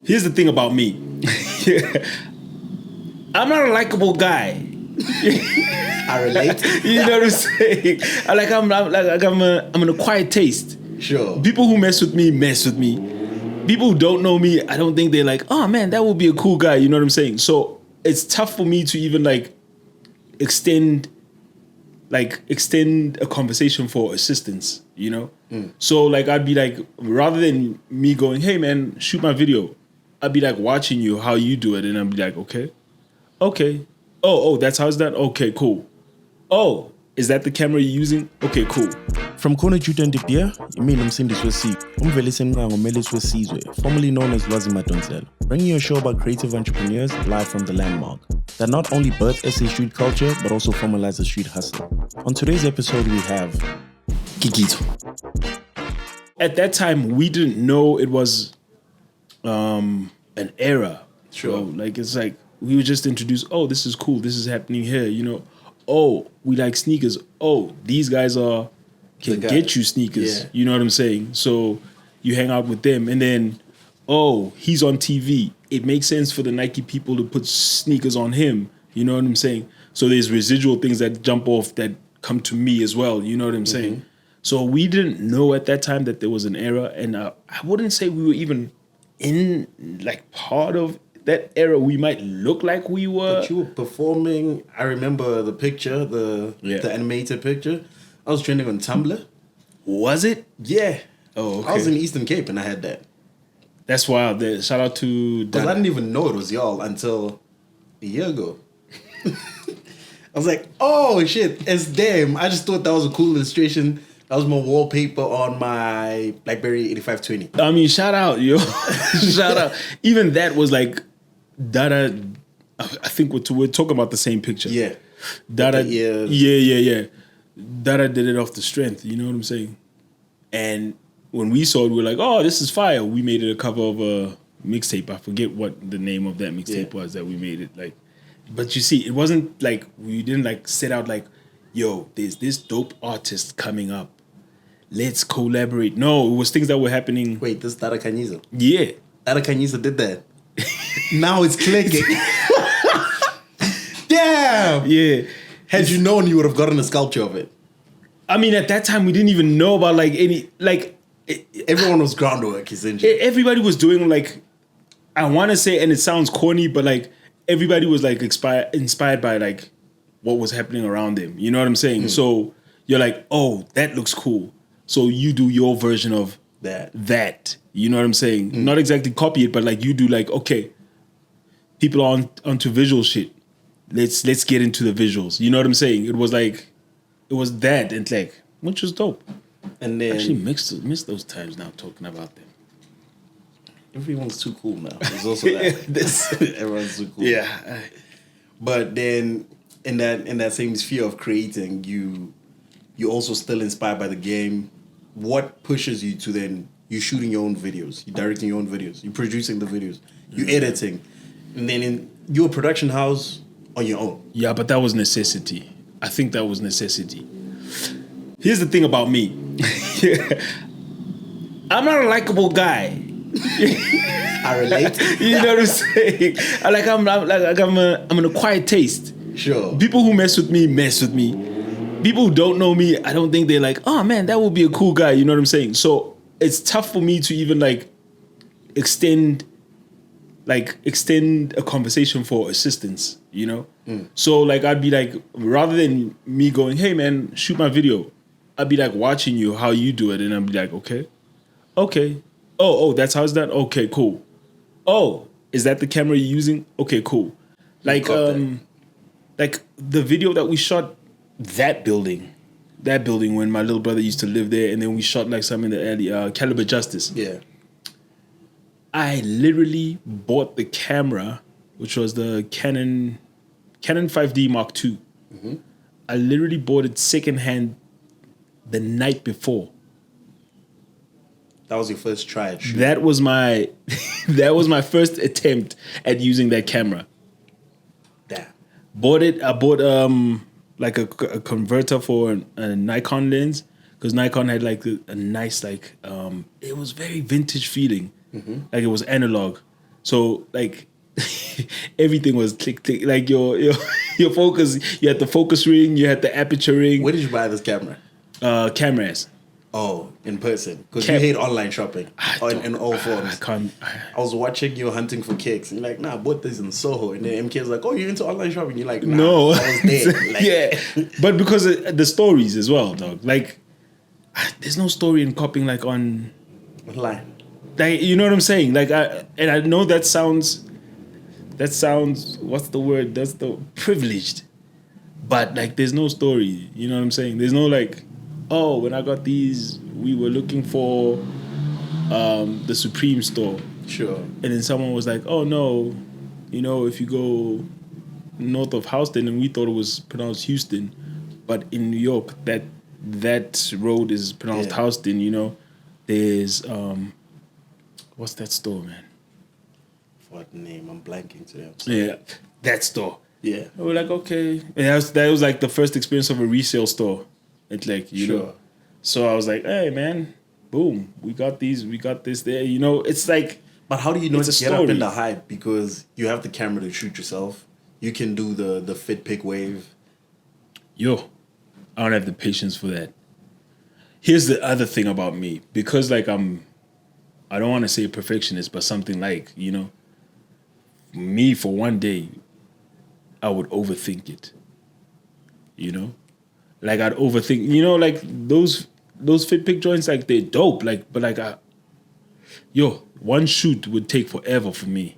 Here's the thing about me. I'm not a likable guy. I relate. You know what I'm saying? I'm an acquired taste. Sure. People who mess with me. People who don't know me, I don't think they're like, oh man, that would be a cool guy. You know what I'm saying? So it's tough for me to even extend a conversation for assistance, you know? So I'd be like, rather than me going, hey man, shoot my video, I'd be like watching you, how you do it. And I'd be like, okay. Oh, that's how it's done? Okay, cool. Oh, is that the camera you're using? Okay, cool. From CNR JUTA De BEER, imini umsindisi wesiko, umvelisi emnqango umelisi wesizwe, formerly known as Lwazi Madonsela, bringing you a show about creative entrepreneurs live from the landmark that not only birth SA street culture but also formalize the street hustle. On today's episode, we have Kitso. At that time, we didn't know it was an era. Sure. So, it's like we were just introduced, oh, this is cool, this is happening here, you know. Oh, we like sneakers. Oh, these guys can get you sneakers. Yeah. You know what I'm saying? So you hang out with them, and then, oh, he's on TV. It makes sense for the Nike people to put sneakers on him. You know what I'm saying? So there's residual things that jump off that come to me as well. You know what I'm saying? So we didn't know at that time that there was an era, and I wouldn't say we were even in part of that era. We might look like we were. But you were performing. I remember the picture, the animated picture. I was trending on Tumblr. Was it? Yeah. Oh, okay. I was in Eastern Cape and I had that. That's wild. Shout out to Because I didn't even know it was y'all until a year ago. I was like, oh shit, it's them. I just thought that was a cool illustration. That was my wallpaper on my BlackBerry 8520. I mean, shout out, yo. Shout out. Even that was Dada. I think we're talking about the same picture. Yeah. Dada. Yeah. Dada did it off the strength. You know what I'm saying? And when we saw it, we were like, oh, this is fire. We made it a cover of a mixtape. I forget what the name of that mixtape was that we made it. But you see, it wasn't we didn't set out yo, there's this dope artist coming up. Let's collaborate. No, it was things that were happening. Wait, this Dada Kanyiza? Yeah. Dada Kanyiza did that. Now it's clicking. Damn. Yeah. Had you known, you would have gotten a sculpture of it. I mean, at that time, we didn't even know about any everyone was groundwork, essentially. Everybody was doing I want to say, and it sounds corny, but everybody was inspired by what was happening around them. You know what I'm saying? So you're like, oh, that looks cool. So you do your version of that. You know what I'm saying? Not exactly copy it, but you do okay, people are onto visual shit. Let's get into the visuals. You know what I'm saying? It was it was that and which was dope. And then actually miss those times now talking about them. Everyone's too cool now. There's also that. Everyone's too cool. Yeah. But then in that same sphere of creating, you're also still inspired by the game. What pushes you to then you shooting your own videos, you directing your own videos, you producing the videos, you editing, and then in your production house on your own. Yeah, but that was necessity. I think that was necessity. Here's the thing about me. I'm not a likable guy. I relate. You know what I'm saying? I'm an acquired taste. Sure. People who mess with me. People who don't know me, I don't think they're like, oh man, that would be a cool guy. You know what I'm saying? So it's tough for me to even extend a conversation for assistance, you know? So I'd be like, rather than me going, hey man, shoot my video, I'd be watching you, how you do it. And I'd be like, okay. Oh, that's how it's done? Okay, cool. Oh, is that the camera you're using? Okay, cool. The video that we shot, that building when my little brother used to live there, and then we shot some in the early Caliber Justice. Yeah. I literally bought the camera, which was the Canon 5D Mark II. I literally bought it secondhand the night before. That was your first try at shooting. That was my first attempt at using that camera. Damn. I bought a converter for a Nikon lens, because Nikon had a nice it was very vintage feeling. Like it was analog. So like everything was click click. Like your focus. You had the focus ring. You had the aperture ring. Where did you buy this camera? Cameras. Oh, in person. Because you hate online shopping in all forms. I was watching you hunting for kicks. And you're like, nah, I bought this in Soho. And then MK's like, oh, you're into online shopping? You're like, nah, no. I was there. Like, yeah. But because of the stories as well, dog. Like, there's no story in copying like on... Online. Like, you know what I'm saying? Like, I know that sounds, what's the word? That's the privileged. But like, there's no story. You know what I'm saying? There's no like, oh, when I got these, we were looking for the Supreme store. Sure. And then someone was like, oh no, you know, if you go north of Houston, and we thought it was pronounced Houston, but in New York, that road is pronounced Houston, you know. There's, what's that store, man? What name? I'm blanking today. Yeah, that store. Yeah. And we're like, okay. And that was like the first experience of a resale store. It's like, you know. So I was like, hey, man, boom, we got these, we got this there. You know, it's like... But how do you not get up in the hype? Because you have the camera to shoot yourself. You can do the fit pick wave. Yo, I don't have the patience for that. Here's the other thing about me. Because like I don't want to say perfectionist, but something like, you know, me for one day, I would overthink it. You know? Like I'd overthink, you know, like those fit pick joints, like they're dope. Like, but like one shoot would take forever for me.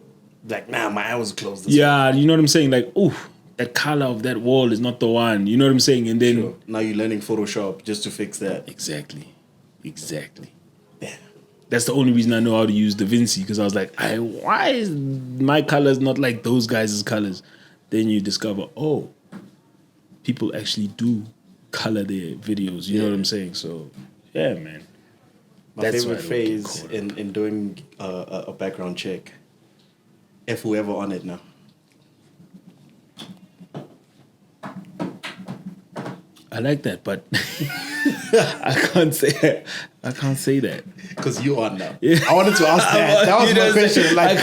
Like, nah, my eye was closed. Yeah, you know what I'm saying? Like, ooh, that color of that wall is not the one. You know what I'm saying? And then now you're learning Photoshop just to fix that. Exactly. Yeah. That's the only reason I know how to use DaVinci, because I was like, why is my colors not like those guys' colors? Then you discover, oh, people actually do color their videos. You know what I'm saying? So, yeah, man. My favorite phase in doing a background check, if whoever on it now. I like that, but I can't say that. Because you on now. Yeah. I wanted to ask that. That was my question. Like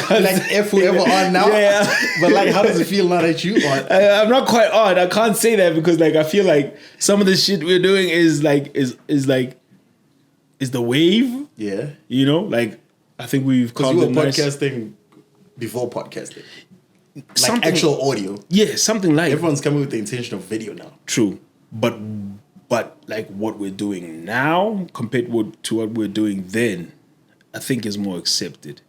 if whoever on now. Yeah. But like, how does it feel now that you on? I'm not quite on. I can't say that because like I feel like some of the shit we're doing is the wave. Yeah. You know, like I think we've because you were podcasting before podcasting. Like something, actual audio. Yeah, something like everyone's coming with the intention of video now. True. But like what we're doing now compared to what we're doing then, I think is more accepted.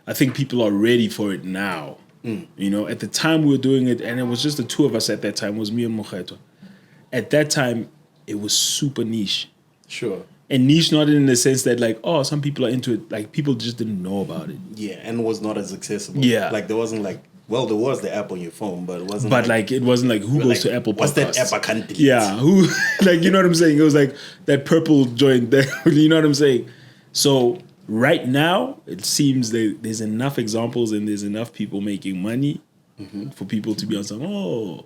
I think people are ready for it now. You know, at the time we were doing it, and it was just the two of us at that time, it was me and Mojeto. At that time, it was super niche. Sure. And niche not in the sense that like, oh, some people are into it. Like people just didn't know about it. Yeah, and was not as accessible. Yeah. Like there wasn't like, well, there was the app on your phone, but it wasn't. But like it wasn't like who goes to Apple Podcasts? What's that app I can't delete? Yeah, who like you know what I'm saying? It was like that purple joint there. You know what I'm saying? So right now it seems that there's enough examples and there's enough people making money for people to be on some. Oh,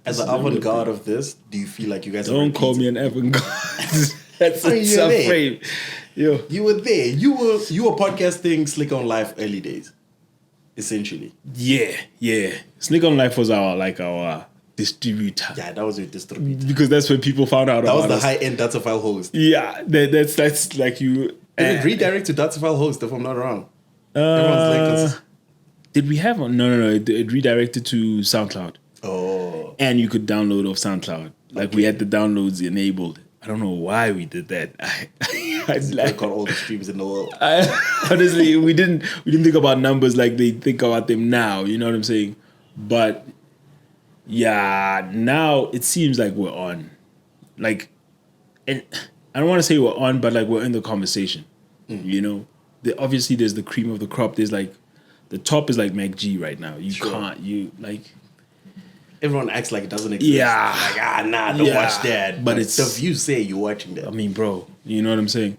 as an avant-garde of this, do you feel like you guys don't call me an avant-garde? That's a frame. Yo, you were there. You were podcasting Slick on Life early days. Essentially. Yeah. Slick on Life was our distributor. Yeah, that was your distributor. Because that's when people found out about us. That was the high-end data file host. Yeah, that's like you... Did it redirect to data file host, if I'm not wrong? Everyone's like... Did we have one? No. It redirected to SoundCloud. Oh. And you could download off SoundCloud. Like we had the downloads enabled. I don't know why we did that. I got all the streams in the world. Honestly, we didn't think about numbers like they think about them now. You know what I'm saying? But yeah, now it seems like we're on. Like, and I don't want to say we're on, but like we're in the conversation. You know, obviously there's the cream of the crop. There's like the top is like Mac G right now. You like. Everyone acts like it doesn't exist. Yeah. Like, don't watch that. But it's the views say you're watching that. I mean, bro, you know what I'm saying?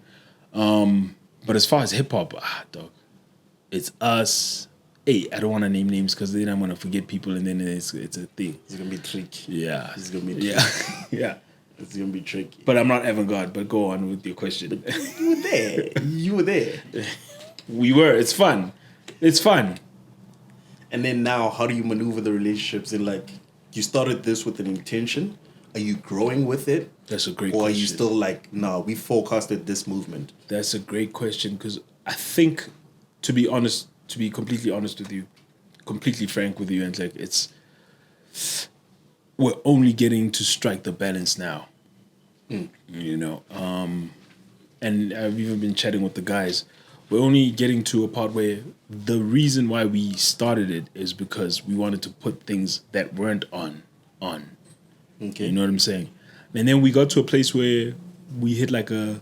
But as far as hip hop, dog, it's us. Hey, I don't want to name names because then I'm gonna forget people, and then it's a thing. It's gonna be tricky. Yeah, it's gonna be tricky. Yeah. It's gonna be tricky. But I'm not avant-garde. But go on with your question. You were there. We were. It's fun. It's fun. And then now, how do you maneuver the relationships? In like, you started this with an intention. Are you growing with it? That's a great or question. Or are you still like, no, we forecasted this movement? That's a great question because I think, to be honest, to be completely honest with you, completely frank with you, and like we're only getting to strike the balance now. You know, and I've even been chatting with the guys. We're only getting to a part where the reason why we started it is because we wanted to put things that weren't on. Okay. You know what I'm saying? And then we got to a place where we hit like a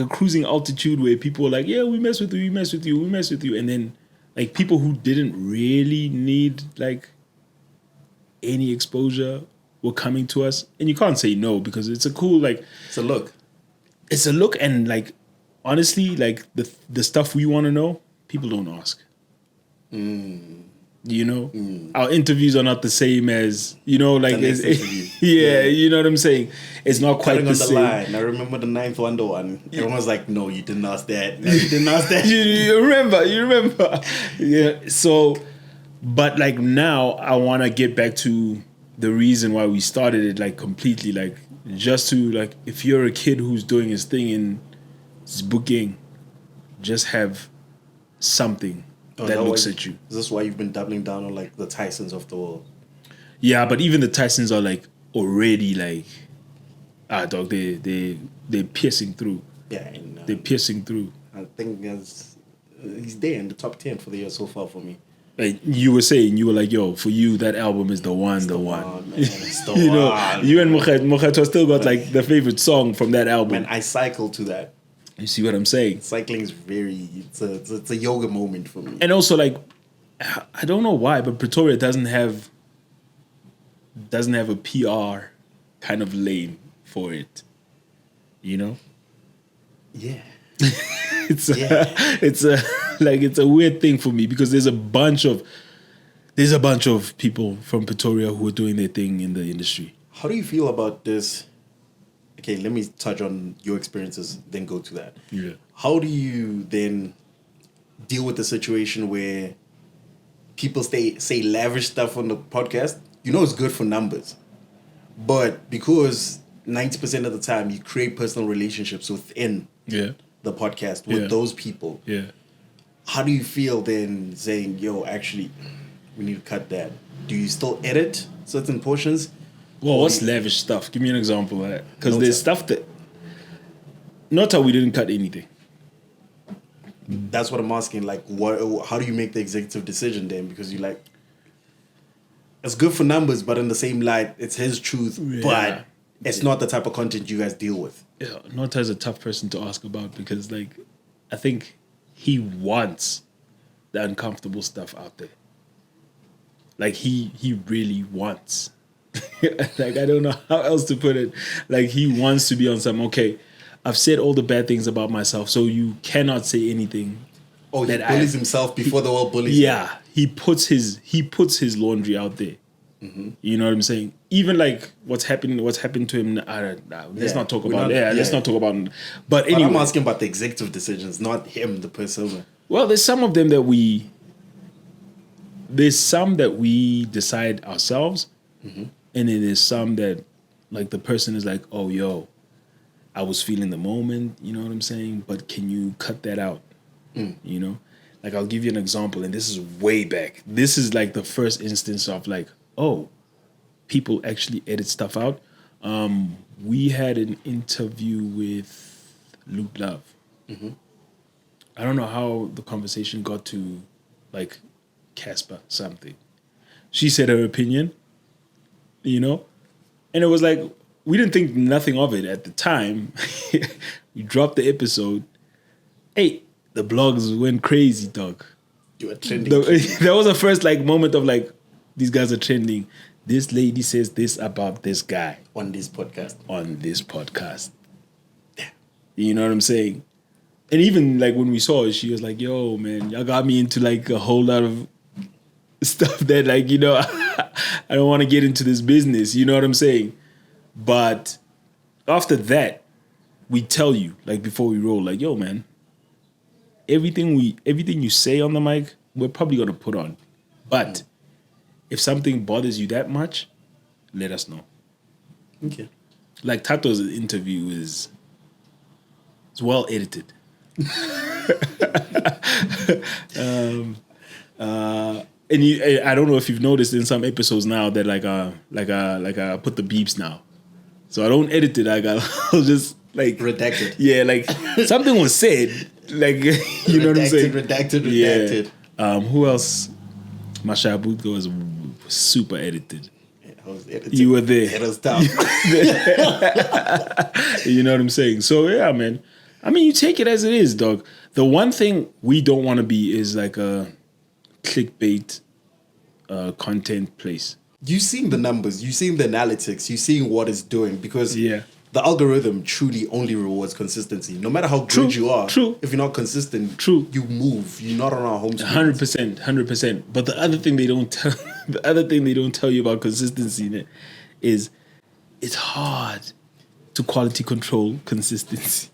cruising altitude where people were like, yeah, we mess with you, we mess with you, we mess with you. And then like people who didn't really need like any exposure were coming to us. And you can't say no because it's a cool, like... It's a look. It's a look, and like, honestly, like the stuff we want to know, people don't ask. You know? Our interviews are not the same as, you know, like... yeah, you know what I'm saying? It's not quite Cutting the on the same. line. I remember the 9th Wonder one. Everyone was like, no, you didn't ask that. No, you didn't ask that. you remember. Yeah, so... But like now, I want to get back to the reason why we started it, like completely, like just to like, if you're a kid who's doing his thing in his booking, just have something that looks at you. Is this why you've been doubling down on like the Tysons of the world? Yeah, but even the Tysons are like already like, dog, they're piercing through. Yeah, and They're piercing through. I think he's there in the top 10 for the year so far for me. Like you were saying, you were like, yo, for you, that album is the one. Man, it's the you know, one. you and Mokhato still got like the favorite song from that album. Man, I cycle to that. You see what I'm saying? Cycling is it's a yoga moment for me. And also, like, I don't know why, but Pretoria doesn't have a PR kind of lane for it. You know? Yeah. It's a weird thing for me because there's a bunch of people from Pretoria who are doing their thing in the industry. How do you feel about this? Okay, let me touch on your experiences, then go to that. Yeah. How do you then deal with the situation where people say lavish stuff on the podcast? You know it's good for numbers. But because 90% of the time you create personal relationships within the podcast with those people. Yeah. How do you feel then saying, yo, actually, we need to cut that? Do you still edit certain portions? Well, what's lavish stuff? Give me an example of that. Because there's stuff that... Not how we didn't cut anything. That's what I'm asking. Like, how do you make the executive decision then? Because you like... It's good for numbers, but in the same light, it's his truth. Yeah. But it's not the type of content you guys deal with. Yeah, Nota is a tough person to ask about because, like, I think he wants the uncomfortable stuff out there. Like, he really wants... like, I don't know how else to put it. Like, he wants to be on some, okay, I've said all the bad things about myself, so you cannot say anything. Oh, he bullies himself before the world bullies him. Yeah, he puts his laundry out there. Mm-hmm. You know what I'm saying? Even like what's happened to him. Let's not talk about it. Let's not talk about it. But anyway, I'm asking about the executive decisions, not him, the persona. Well, there's some of them that we decide ourselves. Mm-hmm. And then there's some that, like, the person is like, oh, yo, I was feeling the moment, you know what I'm saying? But can you cut that out? You know? Like, I'll give you an example, and this is way back. This is, like, the first instance of, like, oh, people actually edit stuff out. We had an interview with Luke Love. Mm-hmm. I don't know how the conversation got to, like, Casper something. She said her opinion. You know? And it was like, we didn't think nothing of it at the time. We dropped the episode. Hey, the blogs went crazy, dog. You were trending. That was the first like moment of like, these guys are trending. This lady says this about this guy. On this podcast. Yeah. You know what I'm saying? And even like when we saw it, she was like, yo, man, y'all got me into like a whole lot of stuff that like, you know, I don't want to get into this business. You know what I'm saying? But after that, we tell you, like before we roll, like, yo, man, everything you say on the mic, we're probably gonna put on. But if something bothers you that much, let us know. Okay. Like Tato's interview is it's well edited. And I don't know if you've noticed in some episodes now that I put the beeps now, so I don't edit it. I'll just like Redacted. Yeah, like something was said, like you know what I'm saying. Redacted. Yeah. Who else? Masha Budgo was super edited. Yeah, I was edited. You were there. It was tough. You know what I'm saying? So yeah, man. I mean, you take it as it is, dog. The one thing we don't want to be is like a clickbait content place. You've seen the numbers, you've seen the analytics, you've seen what it's doing, because Yeah. the algorithm truly only rewards consistency. No matter how True, good you are, true. if you're not consistent, True. you move. You're not around home. 100%. But the other thing they don't tell you about consistency is it's hard to quality control consistency.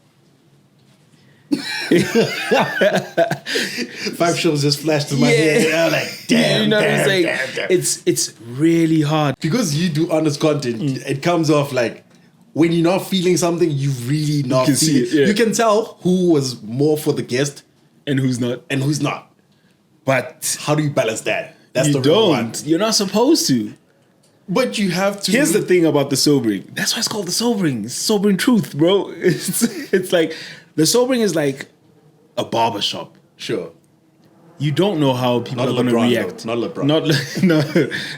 5 shows just flashed in my head. And I'm like, damn, you know what I'm saying? damn. It's really hard. Because you do honest content, it comes off like when you're not feeling something, you really not can see feel it, yeah. You can tell who was more for the guest And who's not? and who's not. But How do you balance that? That's you the real one. don't. You're not supposed to. But you have to. Here's the thing about the sobering. That's why it's called the sobering. It's sobering truth, bro. It's like the sobering is like a barbershop. Sure. You don't know how people Not are going to LeBron, react. though. Not LeBron. No,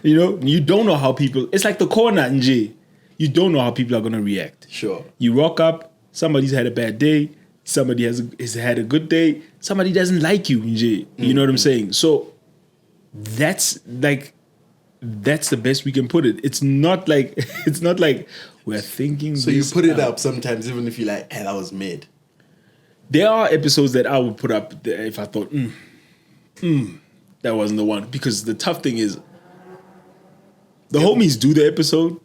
you know, you don't know how people. It's like the corner in J. You don't know how people are going to react. Sure. You rock up. Somebody's had a bad day. Somebody has had a good day. Somebody doesn't like you in J. You know what I'm saying? So that's the best we can put it. It's not like we're thinking. So you this put it out. up sometimes, even if you're like, hey, that was mid. There are episodes that I would put up if I thought, that wasn't the one. Because the tough thing is, the homies do the episode,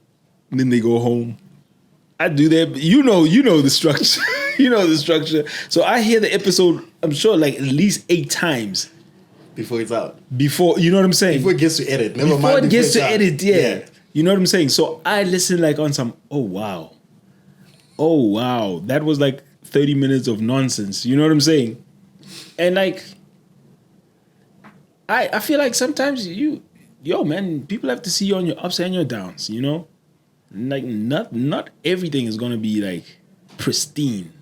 and then they go home. I do that. You know the structure. You know the structure. So I hear the episode, I'm sure, like at least 8 times Before it's out. before. You know what I'm saying? Before it gets to edit. Never Before mind. it gets to it's out. edit, yeah. You know what I'm saying? So I listen like on some, oh wow, that was like 30 minutes of nonsense. You know what I'm saying? And like, I feel like sometimes man, people have to see you on your ups and your downs, you know? Like not everything is gonna be like pristine,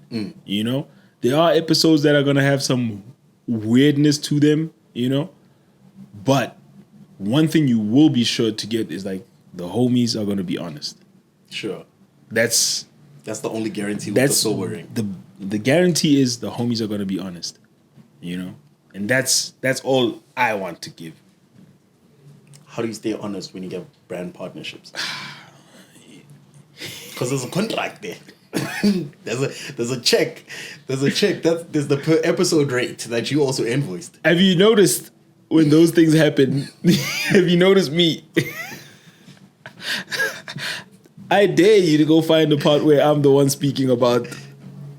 you know? There are episodes that are gonna have some weirdness to them, you know? But one thing you will be sure to get is like the homies are gonna be honest. Sure. That's That's the only guarantee with the sobering. the guarantee is the homies are gonna be honest, you know? And that's all I want to give. How do you stay honest when you get brand partnerships? Because there's a contract there. there's a check. There's the per episode rate that you also invoiced. Have you noticed when those things happen? Have you noticed me? I dare you to go find the part where I'm the one speaking about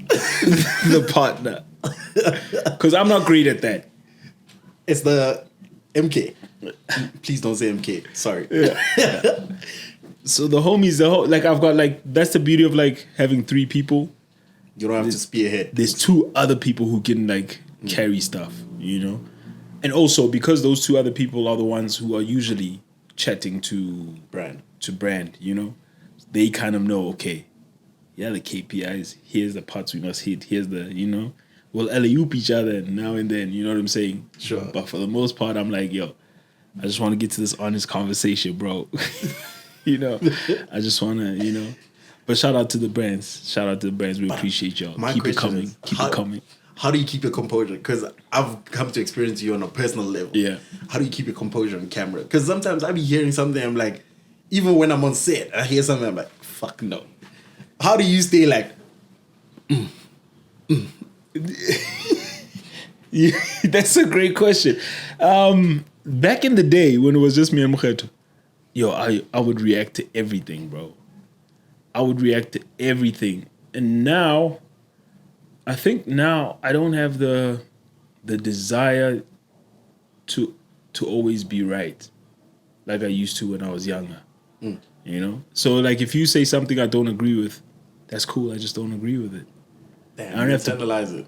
the partner. Because I'm not great at that. It's the MK. Please don't say MK. Sorry. Yeah. So the homies, like I've got like, that's the beauty of like having 3 people. You don't have to spearhead. There's 2 other people who can like carry stuff, you know? And also because those 2 other people are the ones who are usually chatting to brand, you know? They kind of know, okay, yeah, the KPIs, here's the parts we must hit, here's the, you know? We'll alley-oop each other now and then, you know what I'm saying? Sure. But for the most part, I'm like, yo, I just want to get to this honest conversation, bro. You know, I just want to, you know. But shout out to the brands. We appreciate y'all. Keep it coming. Keep it coming. How do you keep your composure? Because I've come to experience you on a personal level. Yeah. How do you keep your composure on camera? Because sometimes I be hearing something, I'm like, even when I'm on set, I hear something, I'm like, fuck no. How do you stay like, Yeah, that's a great question. Back in the day when it was just me and Mokheto, yo, I would react to everything, bro. I would react to everything. And now, I think now I don't have the desire to always be right, like I used to when I was younger. You know, so like if you say something I don't agree with, that's cool. I just don't agree with it. Damn, I don't have to analyze it.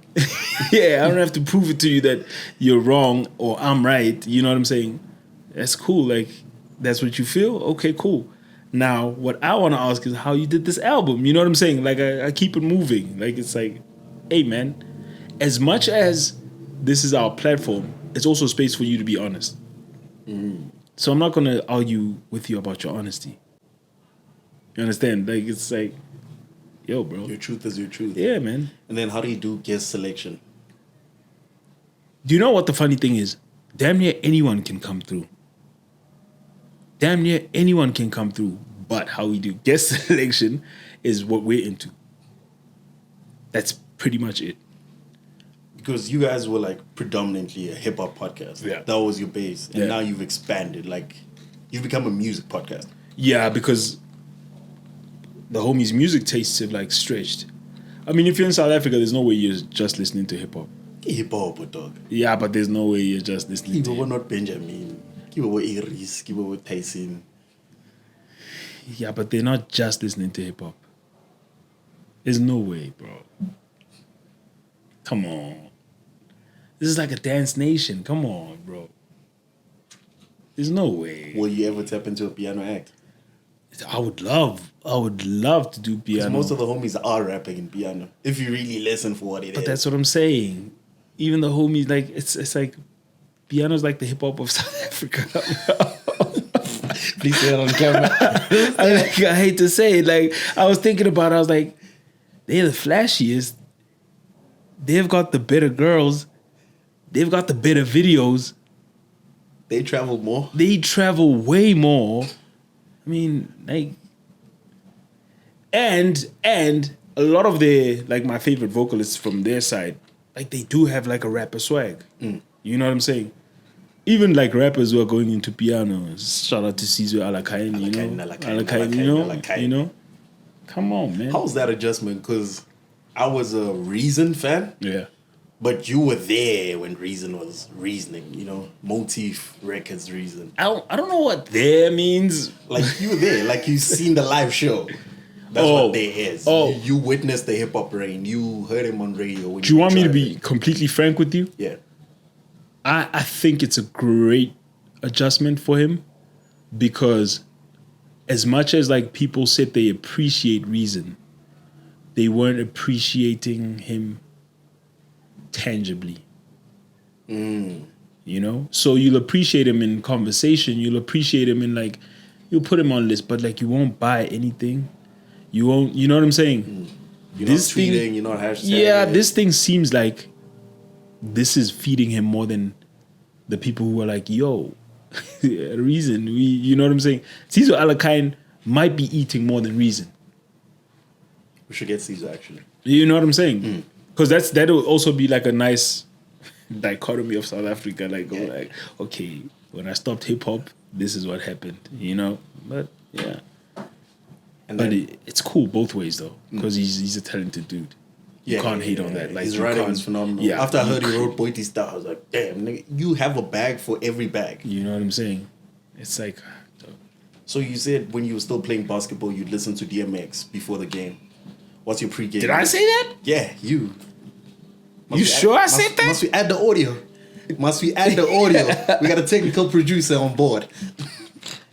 yeah, I don't have to prove it to you that you're wrong or I'm right. You know what I'm saying? That's cool. Like, that's what you feel? Okay, cool. Now, what I want to ask is how you did this album. You know what I'm saying? Like, I keep it moving. Like, it's like, hey, man, as much as this is our platform, it's also a space for you to be honest. So I'm not going to argue with you about your honesty. You understand? Like, it's like, yo, bro. Your truth is your truth. Yeah, man. And then how do you do guest selection? Do you know what the funny thing is? Damn near anyone can come through. Damn near anyone can come through. But how we do guest selection is what we're into. That's pretty much it. Because you guys were like predominantly a hip hop podcast. Yeah. That was your base. And Yeah. now you've expanded. Like, you've become a music podcast. Yeah, because the homies' music tastes have like stretched. I mean, if you're in South Africa, there's no way you're just listening to hip hop. Hip hop, dog. Yeah, but there's no way you're just listening to Kibo hip were not Benjamin. Kibo were Iris. Kibo were Tyson. Yeah, but they're not just listening to hip hop. There's no way, bro. Come on. This is like a dance nation. Come on, bro. There's no way. Will you ever tap into a piano act? I would love to do Because piano. most of the homies are rapping in piano. If you really listen for what it is. But that's what I'm saying. Even the homies, like, it's like, piano's like the hip hop of South Africa. Please say it on camera. I hate to say it. Like, I was thinking about it. I was like, they're the flashiest. They've got the better girls. They've got the better videos. They travel more. They travel way more. I mean, like, and a lot of their, like, my favorite vocalists from their side, like, they do have like a rapper swag. You know what I'm saying? Even like rappers who are going into piano. Shout out to Sizwe Alakain, you know? Alakain. You know? Come on, man. How was that adjustment? Because I was a Reason fan. Yeah. But you were there when Reason was reasoning, you know? Motif Records Reason. I don't know what there means. Like, you were there. Like, you seen the live show. That's what there is. Oh. You witnessed the hip-hop reign. You heard him on radio. When Do you want me to driving. be completely frank with you? Yeah. I think it's a great adjustment for him because as much as like people said they appreciate Reason, they weren't appreciating him tangibly. You know? So you'll appreciate him in conversation, you'll appreciate him in like, you'll put him on list, but like you won't buy anything. You won't, you know what I'm saying? You're not tweeting, you're not hashtagging. Yeah, this thing seems like this is feeding him more than the people who are like, yo, Reason, you know what I'm saying? Sizwe Alakain might be eating more than Reason. We should get Caesar, actually. You know what I'm saying? Because that'll also be like a nice dichotomy of South Africa. Like, go like, okay, when I stopped hip hop, this is what happened, you know? But yeah. And But then, it's cool both ways though, because he's a talented dude. You can't hate on that. Like, his you writing can't- is phenomenal. Yeah, After I you heard he wrote Boity Star, I was like, damn, nigga, you have a bag for every bag. You know what I'm saying? It's like, So you said when you were still playing basketball, you'd listen to DMX before the game. What's your pregame? did I say that? Yeah, you. You sure I said that? Must we add the audio? Must we add the audio? We got a technical producer on board.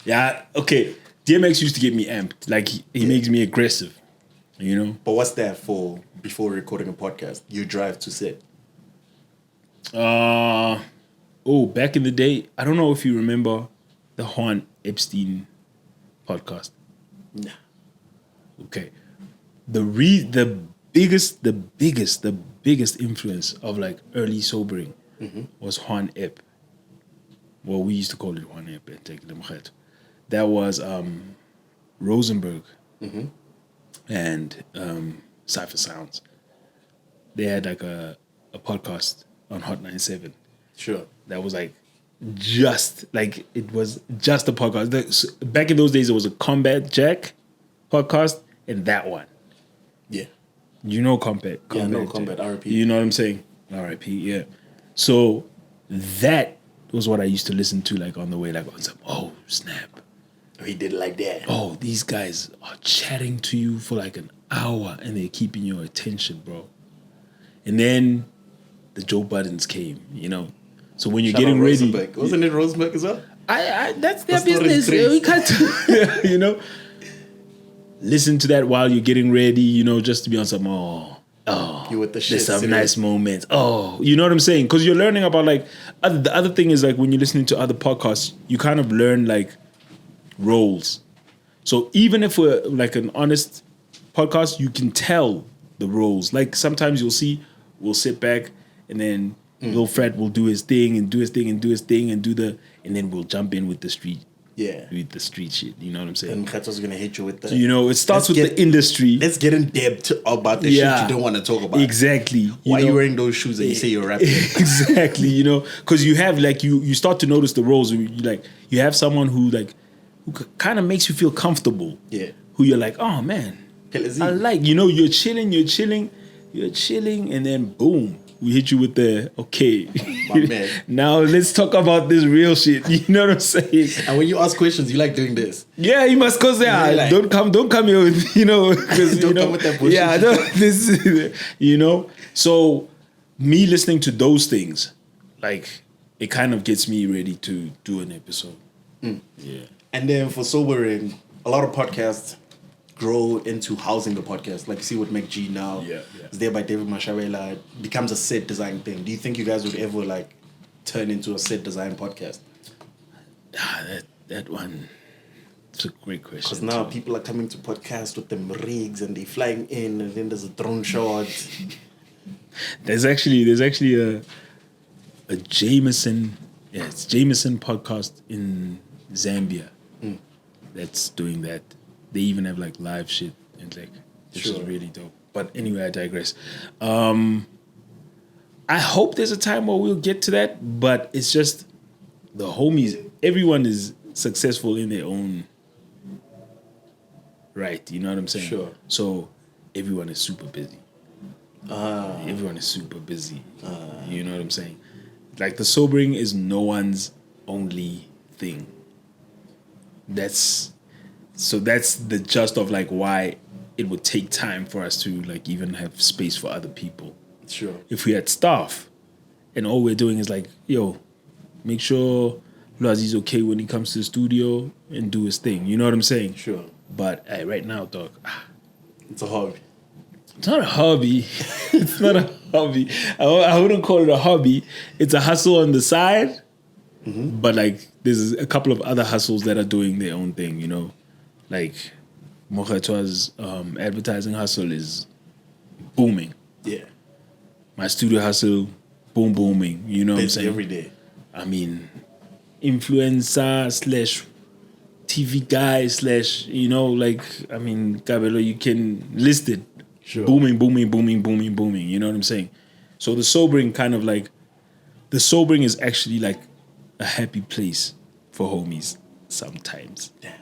Yeah, okay. DMX used to get me amped. Like, he makes me aggressive, you know? But what's that for before recording a podcast? You drive to set. Back in the day, I don't know if you remember the Juan Epstein podcast. Nah. Okay. The biggest influence of like early sobering was Juan Ep. Well, we used to call it Juan Ep. That was Rosenberg and Cypher Sounds. They had like a podcast on Hot 97. Sure. That was like it was just a podcast. Back in those days, it was a Combat Jack podcast and that one. Yeah. You know Combat. Yeah, I know Jack. Combat, RIP. You know what I'm saying? RIP, yeah. So that was what I used to listen to like on the way, like on some, oh snap. He did it like that. Oh, these guys are chatting to you for like an hour and they're keeping your attention, bro. And then the Joe Buttons came, you know. So when you're getting ready, wasn't it Rosenberg as well? I that's their business. We can't, you know. Listen to that while you're getting ready, you know, just to be on some you with the shit. There's some nice moments. Oh, you know what I'm saying? Because you're learning about like the other thing is like when you're listening to other podcasts, you kind of learn like roles. So even if we're like an honest podcast, you can tell the roles. Like sometimes you'll see, we'll sit back and then Lil Fred will do his thing and do his thing and do his thing and and then we'll jump in with the street. Yeah. With the street shit. You know what I'm saying? And Kato's going to hit you with the... So, you know, it starts with the industry. Let's get in depth about the shit you don't want to talk about. Exactly. Why are you wearing those shoes and you say you're rapping? Exactly, you know, because you have like, you start to notice the roles. You have someone who kind of makes you feel comfortable. Yeah. Who you're like, oh man, I like, you know, you're chilling, and then boom, we hit you with the, okay, my man. Now let's talk about this real shit. You know what I'm saying? And when you ask questions, you like doing this. Yeah, you must, cause don't come here with, you know, because don't come with that bullshit. Yeah, this, you know. So me listening to those things, like it kind of gets me ready to do an episode. Yeah. And then for sobering, a lot of podcasts grow into housing the podcast. Like you see with MacG now. Yeah. It's there by David Mashabela. It becomes a set design thing. Do you think you guys would ever like turn into a set design podcast? That one, it's a great question. Because now people are coming to podcasts with them rigs and they flying in and then there's a drone shot. There's actually a Jameson, it's Jameson podcast in Zambia that's doing that. They even have like live shit and like, which is really dope. But anyway, I digress. I hope there's a time where we'll get to that, but it's just the homies, everyone is successful in their own right. You know what I'm saying? Sure. So everyone is super busy. Everyone is super busy. You know what I'm saying? Like the sobering is no one's only thing. That's the gist of like why it would take time for us to like even have space for other people. Sure. If we had staff and all we're doing is like, yo, make sure Lwazi's okay when he comes to the studio and do his thing. You know what I'm saying? Sure. But right now, dog, it's a hobby. It's not a hobby. It's not a hobby. I wouldn't call it a hobby. It's a hustle on the side. But like there's a couple of other hustles that are doing their own thing, you know. Like Mokhetwa's advertising hustle is booming. Yeah. My studio hustle, booming. You know what I'm saying? Every day. I mean, influencer / TV guy / you know, like, I mean, Kabelo, you can list it. Sure. Booming. You know what I'm saying? So the sobering kind of like, the sobering is actually like a happy place for homies sometimes. Yeah.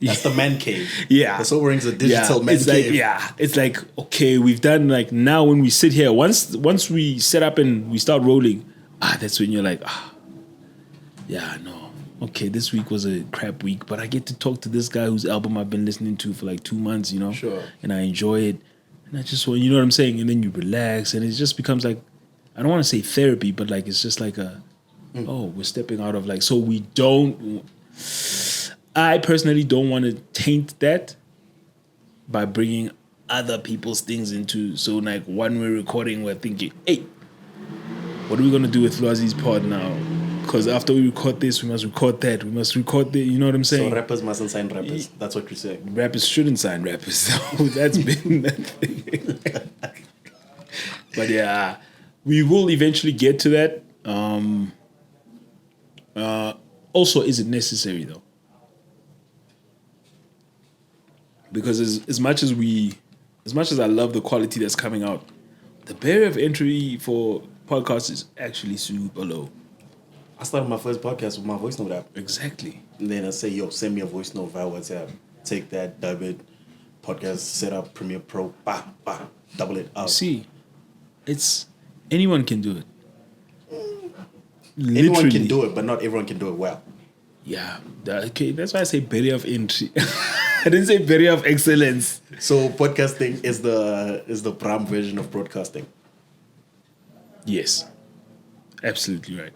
That's the man cave. Yeah. The sobering's a digital man cave. It's like, okay, we've done like, now when we sit here, once we set up and we start rolling, that's when you're like, okay, this week was a crap week, but I get to talk to this guy whose album I've been listening to for like 2 months, you know? Sure. And I enjoy it. And I just want, you know what I'm saying? And then you relax and it just becomes like, I don't want to say therapy, but like, it's just like we're stepping out of like, so we don't, I personally don't want to taint that by bringing other people's things into, so like when we're recording, we're thinking, hey, what are we going to do with Lwazi's pod now? Because after we record this, we must record that. We must record the, you know what I'm saying? So rappers mustn't sign rappers. That's what you're saying. Rappers shouldn't sign rappers. So that's been that thing. But yeah, we will eventually get to that. Also, is it necessary though? Because as much as I love the quality that's coming out, the barrier of entry for podcasts is actually super low. I started my first podcast with my voice note app. Exactly. And then I say, yo, send me a voice note via WhatsApp. Take that, dub it, podcast, set up, Premiere Pro, double it up. See, it's anyone can do it. Anyone Literally. can do it, but not everyone can do it well. Yeah. Okay, that's why I say barrier of entry. I didn't say barrier of excellence. So podcasting is the BRAAM version of broadcasting. Yes. Absolutely right.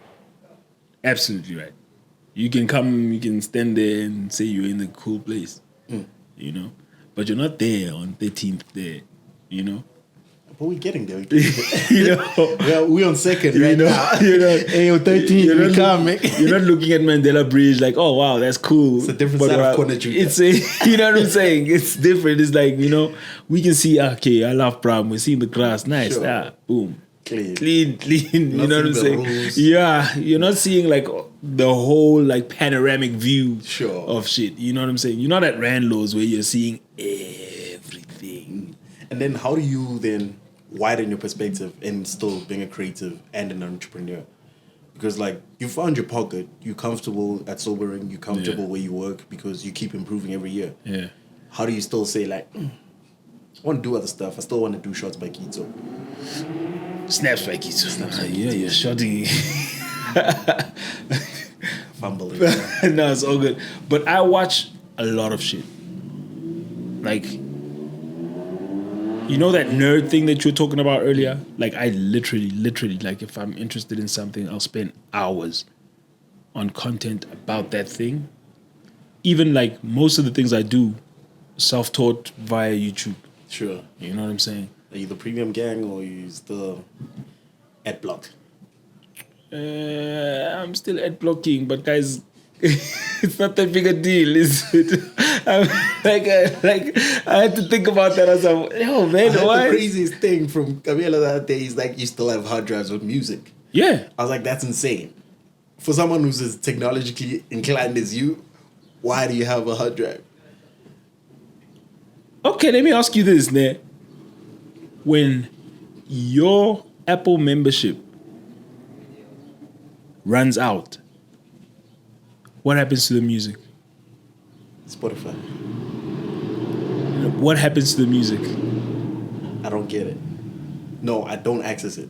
Absolutely right. You can come, you can stand there and say you're in the cool place, you know, but you're not there on 13th there, you know. But we're getting there. You know, We're on second right now. you know, Hey, you're 13, you're we not, coming. you're not looking at Mandela Bridge like, oh wow, that's cool. It's a different But side of corner Juta. It's a, you know what I'm saying? It's different. It's like, you know, we can see, okay, I love BRAAM. We're seeing the grass, nice, Sure. boom. Clean. Clean, you Not know what I'm seeing the saying? rules. Yeah, you're not seeing like the whole like panoramic view Sure. of shit. You know what I'm saying? You're not at Randlow's where you're seeing everything. And then how do you then widen your perspective and still being a creative and an entrepreneur? Because like you found your pocket, you're comfortable at Sobering, you're comfortable where you work because you keep improving every year. Yeah. How do you still say like, I want to do other stuff, I still want to do shots by Kitso? Snaps by Kitso. Yeah, you're shouting. Fumbling. No, it's all good. But I watch a lot of shit. Like, you know that nerd thing that you were talking about earlier? Like, I literally, like, if I'm interested in something, I'll spend hours on content about that thing. Even, like, most of the things I do, self-taught via YouTube. Sure. You know what I'm saying? Are you the premium gang or you still ad block? I'm still ad blocking, but guys, it's not that big a deal, is it? I had to think about that. I was like, yo, man, The why? craziest thing from Camila the other day is like you still have hard drives with music. Yeah. I was like, that's insane. For someone who's as technologically inclined as you, why do you have a hard drive? Okay, let me ask you this, ne? When your Apple membership runs out, what happens to the music? Spotify. What happens to the music? I don't get it. No, I don't access it.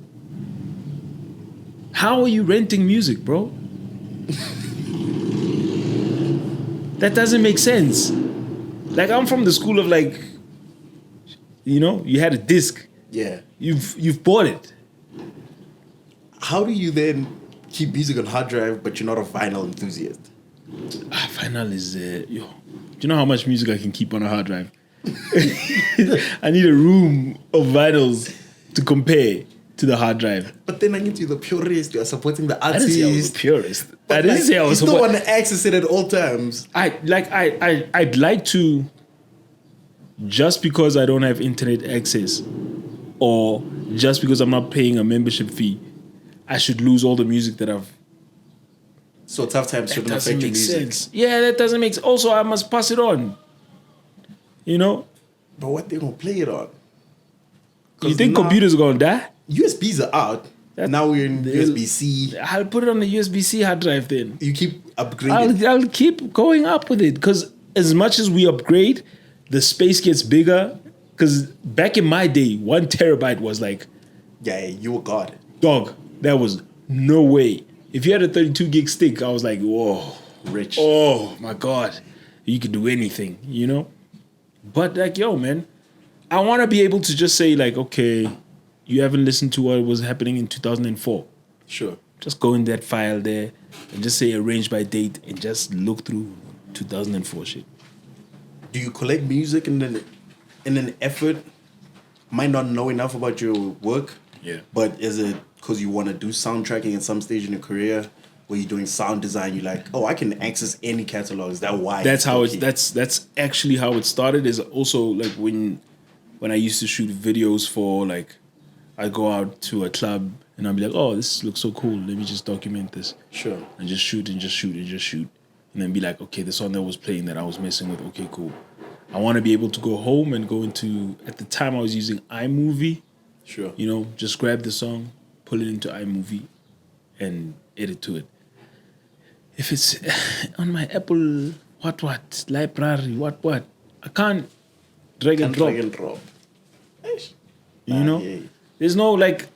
How are you renting music, bro? That doesn't make sense. Like, I'm from the school of like, you know, you had a disc. Yeah. You've bought it. How do you then keep music on hard drive, but you're not a vinyl enthusiast? Vinyl is yo. Do you know how much music I can keep on a hard drive? I need a room of vinyls to compare to the hard drive. But then I get you the purist. You're supporting the I didn't say I was artist. a purist. But I didn't say I was. You still want to access it at all times. I'd like to. Just because I don't have internet access, or just because I'm not paying a membership fee, I should lose all the music that I've. So tough times shouldn't That doesn't affect your make music. sense. Yeah, that doesn't make sense. Also, I must pass it on. You know? But what they gonna play it on? You think now computers are gonna die? USBs are out. Now we're in USB-C. I'll put it on the USB-C hard drive then. You keep upgrading. I'll keep going up with it because as much as we upgrade, the space gets bigger. Because back in my day, 1 terabyte was like, Yeah, you were God. dog, that was no way. If you had a 32 gig stick, I was like, whoa, Rich. oh my God, you could do anything, you know? But like, yo, man, I want to be able to just say like, okay, you haven't listened to what was happening in 2004. Sure. Just go in that file there and just say arrange by date and just look through 2004 shit. Do you collect music in an effort? Might not know enough about your work. Yeah. But is it because you want to do soundtracking at some stage in your career where you're doing sound design? You're like, oh, I can access any catalog. Is that why? That's how okay? that's actually how it started. Is also like when I used to shoot videos for like, I go out to a club and I'll be like, oh, this looks so cool. Let me just document this. Sure. And just shoot and just shoot and just shoot. And then be like, okay, the song that was playing that I was messing with, okay, cool. I want to be able to go home and go into, at the time I was using iMovie. Sure. You know, just grab the song, pull it into iMovie and edit to it. If it's on my Apple, what, library, what, I can't drag and drop. Drag and drop. You know? Yeah. There's no like,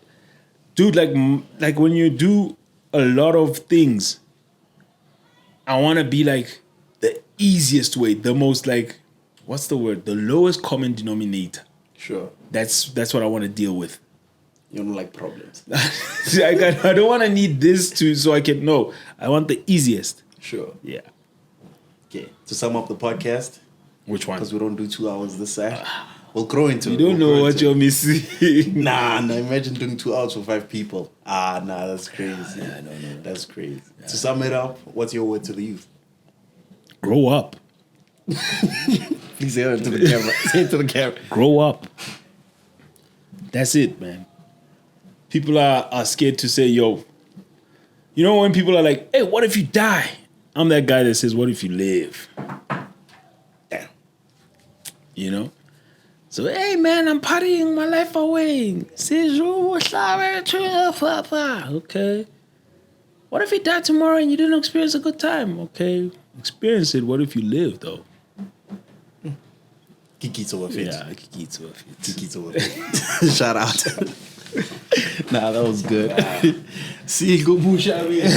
dude, like when you do a lot of things, I want to be like the easiest way, the most like, what's the word? The lowest common denominator. Sure. That's what I want to deal with. You don't like problems. I don't want to need this so I can know. I want the easiest. Sure. Yeah. Okay. To sum up the podcast, Which one? because we don't do 2 hours this side, we'll grow into You it. don't We'll know grow what into you're it. missing. Nah, imagine doing 2 hours for 5 people. Nah, that's crazy. I don't know. That's crazy. To sum it up, what's your word to the youth? Grow up. Please say it to the camera. Say it to the camera. Grow up. That's it, man. People are scared to say, yo. You know when people are like, hey, what if you die? I'm that guy that says, what if you live? Damn. You know? So, hey, man, I'm partying my life away. Okay. What if you die tomorrow and you didn't experience a good time? Okay. Experience it. What if you live, though? Kitso of it. Yeah, Kitso of it. Kitso of it. Shout out. Nah, that was good. See, go bush out here.